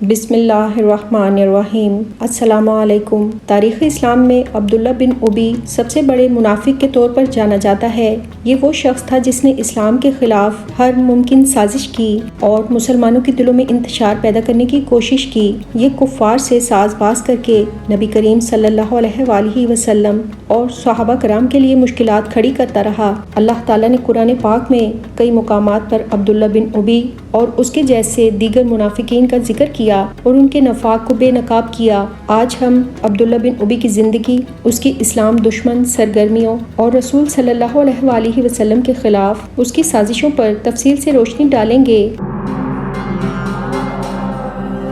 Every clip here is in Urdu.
بسم اللہ الرحمن الرحیم۔ السلام علیکم۔ تاریخ اسلام میں عبداللہ بن ابی سب سے بڑے منافق کے طور پر جانا جاتا ہے۔ یہ وہ شخص تھا جس نے اسلام کے خلاف ہر ممکن سازش کی اور مسلمانوں کے دلوں میں انتشار پیدا کرنے کی کوشش کی۔ یہ کفار سے ساز باز کر کے نبی کریم صلی اللہ علیہ وآلہ وسلم اور صحابہ کرام کے لیے مشکلات کھڑی کرتا رہا۔ اللہ تعالیٰ نے قرآن پاک میں کئی مقامات پر عبداللہ بن ابی اور اس کے جیسے دیگر منافقین کا ذکر کیا اور ان کے نفاق کو بے نقاب کیا۔ آج ہم عبداللہ بن ابی کی زندگی، اس کی اسلام دشمن سرگرمیوں اور رسول صلی اللہ علیہ وآلہ وسلم کے خلاف اس کی سازشوں پر تفصیل سے روشنی ڈالیں گے۔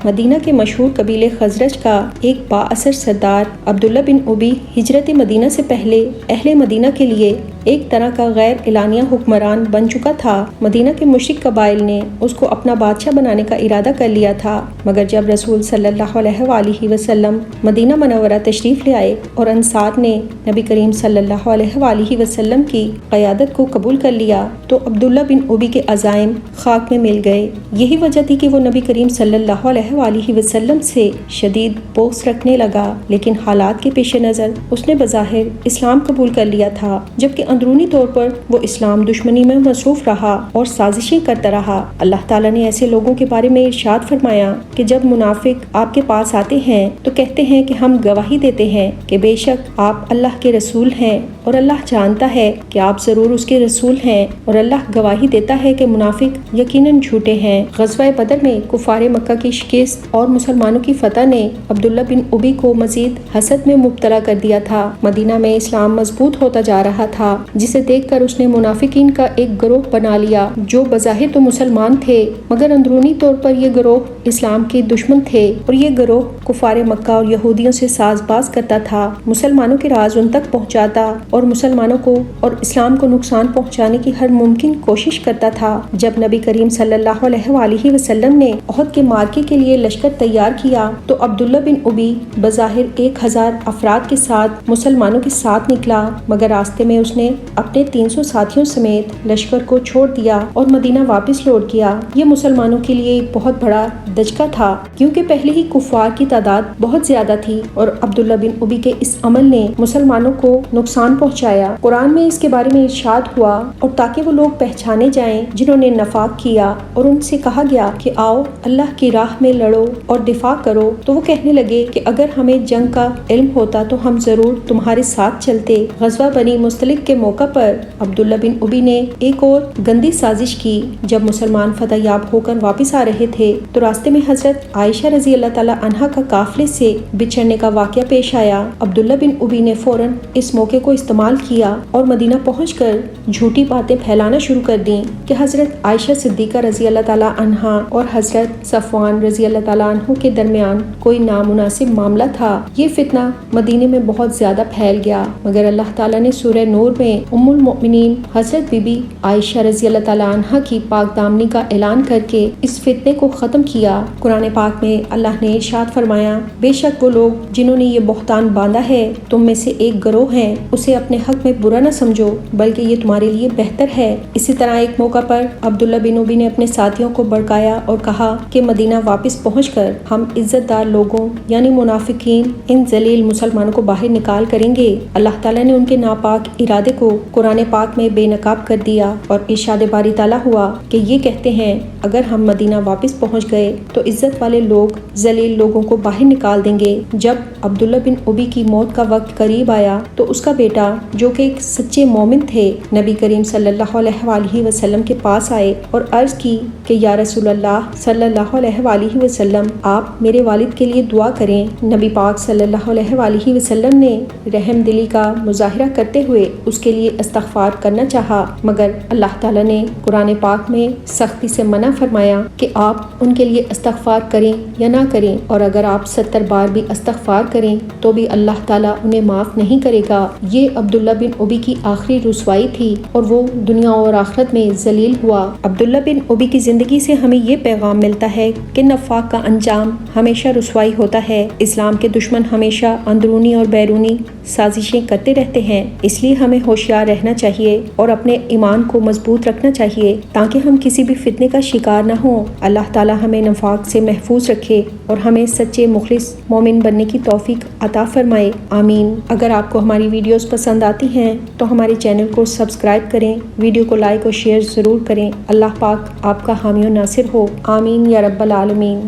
مدینہ کے مشہور قبیلے خزرج کا ایک با اثر سردار عبداللہ بن ابی ہجرت مدینہ سے پہلے اہل مدینہ کے لیے ایک طرح کا غیر اعلانیہ حکمران بن چکا تھا۔ مدینہ کے مشرک قبائل نے اس کو اپنا بادشاہ بنانے کا ارادہ کر لیا تھا، مگر جب رسول صلی اللہ علیہ وآلہ وسلم مدینہ منورہ تشریف لے آئے اور انصار نے نبی کریم صلی اللہ علیہ وآلہ وسلم کی قیادت کو قبول کر لیا تو عبداللہ بن ابی کے عزائم خاک میں مل گئے۔ یہی وجہ تھی کہ وہ نبی کریم صلی اللہ علیہ وآلہ وسلم سے شدید بغض رکھنے لگا، لیکن حالات کے پیش نظر اس نے بظاہر اسلام قبول کر لیا تھا، جبکہ اندرونی طور پر وہ اسلام دشمنی میں مصروف رہا اور سازشیں کرتا رہا۔ اللہ تعالیٰ نے ایسے لوگوں کے بارے میں ارشاد فرمایا کہ جب منافق آپ کے پاس آتے ہیں تو کہتے ہیں کہ ہم گواہی دیتے ہیں کہ بے شک آپ اللہ کے رسول ہیں، اور اللہ جانتا ہے کہ آپ ضرور اس کے رسول ہیں، اور اللہ گواہی دیتا ہے کہ منافق یقیناً جھوٹے ہیں۔ غزوہ بدر میں کفار مکہ کی شکست اور مسلمانوں کی فتح نے عبداللہ بن ابی کو مزید حسد میں مبتلا کر دیا تھا۔ مدینہ میں اسلام مضبوط ہوتا جا رہا تھا، جسے دیکھ کر اس نے منافقین کا ایک گروہ بنا لیا جو بظاہر تو مسلمان تھے، مگر اندرونی طور پر یہ گروہ اسلام کے دشمن تھے، اور یہ گروہ کفار مکہ اور یہودیوں سے ساز باز کرتا تھا، مسلمانوں کے راز ان تک پہنچاتا اور مسلمانوں کو اور اسلام کو نقصان پہنچانے کی ہر ممکن کوشش کرتا تھا۔ جب نبی کریم صلی اللہ علیہ وآلہ وسلم نے احد کے معرکے کے لیے لشکر تیار کیا تو عبداللہ بن ابی بظاہر 1000 افراد کے ساتھ مسلمانوں کے ساتھ نکلا، مگر راستے میں اس نے اپنے 300 ساتھیوں سمیت لشکر کو چھوڑ دیا اور مدینہ واپس لوٹ گیا۔ یہ مسلمانوں کے لیے ایک بہت بڑا دھچکا تھا، کیونکہ پہلے ہی کفار کی تعداد بہت زیادہ تھی اور عبداللہ بن ابی کے اس عمل نے مسلمانوں کو نقصان پہنچایا۔ قرآن میں اس کے بارے میں ارشاد ہوا، اور تاکہ وہ لوگ پہچانے جائیں جنہوں نے نفاق کیا، اور ان سے کہا گیا کہ آؤ اللہ کی راہ میں لڑو اور دفاع کرو، تو وہ کہنے لگے کہ اگر ہمیں جنگ کا علم ہوتا تو ہم ضرور تمہارے ساتھ چلتے۔ غزوہ بنی مستلق کے موقع پر عبداللہ بن ابی نے ایک اور گندی سازش کی۔ جب مسلمان فتح یاب ہو کر واپس آ رہے تھے تو راستے میں حضرت عائشہ رضی اللہ تعالی عنہا کا قافلے سے بچھڑنے کا واقعہ پیش آیا۔ عبداللہ بن ابی نے فوراً اس موقع کو استعمال کیا اور مدینہ پہنچ کر جھوٹی باتیں پھیلانا شروع کر دیں کہ حضرت عائشہ صدیقہ رضی اللہ تعالی عنہا اور حضرت صفوان رضی اللہ تعالی عنہ کے درمیان کوئی نامناسب معاملہ تھا۔ یہ فتنہ مدینے میں بہت زیادہ پھیل گیا، مگر اللہ تعالیٰ نے سورہ نور میں ام المؤمنین حضرت بی بی عائشہ رضی اللہ تعالی عنہا کی پاک دامنی کا اعلان کر کے اس فتنے کو ختم کیا۔ قرآن پاک میں اللہ نے ارشاد فرمایا، بے شک وہ لوگ جنہوں نے یہ بہتان باندھا ہے تم میں سے ایک گروہ ہیں، اسے اپنے حق میں برا نہ سمجھو بلکہ یہ تمہارے لیے بہتر ہے۔ اسی طرح ایک موقع پر عبداللہ بن ابی نے اپنے ساتھیوں کو بڑکایا اور کہا کہ مدینہ واپس پہنچ کر ہم عزت دار لوگوں یعنی منافقین ان ذلیل مسلمانوں کو باہر نکال کریں گے۔ اللہ تعالیٰ نے ان کے ناپاک ارادے کو قرآن پاک میں بے نقاب کر دیا، اور ارشاد باری تعالیٰ ہوا کہ یہ کہتے ہیں اگر ہم مدینہ واپس پہنچ گئے تو عزت والے لوگ ذلیل لوگوں کو باہر نکال دیں گے۔ جب عبداللہ بن ابی کی موت کا وقت قریب آیا تو اس کا بیٹا جو کہ ایک سچے مومن تھے نبی کریم صلی اللہ علیہ وآلہ وسلم کے پاس آئے اور عرض کی کہ یا رسول اللہ صلی اللہ علیہ وآلہ وسلم آپ میرے والد کے لیے دعا کریں۔ نبی پاک صلی اللہ علیہ وآلہ وسلم نے رحم دلی کا مظاہرہ کرتے ہوئے اس کے لیے استغفار کرنا چاہا، مگر اللہ تعالیٰ نے قرآن پاک میں سختی سے منع فرمایا کہ آپ ان کے لیے استغفار کریں یا نہ کریں، اور اگر آپ 70 بار بھی استغفار کریں تو بھی اللہ تعالیٰ انہیں معاف نہیں کرے گا۔ یہ عبداللہ بن ابی کی آخری رسوائی تھی اور وہ دنیا اور آخرت میں ذلیل ہوا۔ عبداللہ بن ابی کی زندگی سے ہمیں یہ پیغام ملتا ہے کہ نفاق کا انجام ہمیشہ رسوائی ہوتا ہے۔ اسلام کے دشمن ہمیشہ اندرونی اور بیرونی سازشیں کرتے رہتے ہیں، اس لیے ہمیں ہوشیار رہنا چاہیے اور اپنے ایمان کو مضبوط رکھنا چاہیے تاکہ ہم کسی بھی فتنے کا شکار نہ ہوں۔ اللہ تعالی ہمیں نفاق سے محفوظ رکھے اور ہمیں سچے مخلص مومن بننے کی توفیق عطا فرمائے، آمین۔ اگر آپ کو ہماری ویڈیوز پسند آتی ہیں تو ہمارے چینل کو سبسکرائب کریں، ویڈیو کو لائک اور شیئر ضرور کریں۔ اللہ پاک آپ کا حامی و ناصر ہو، آمین یا رب العالمین۔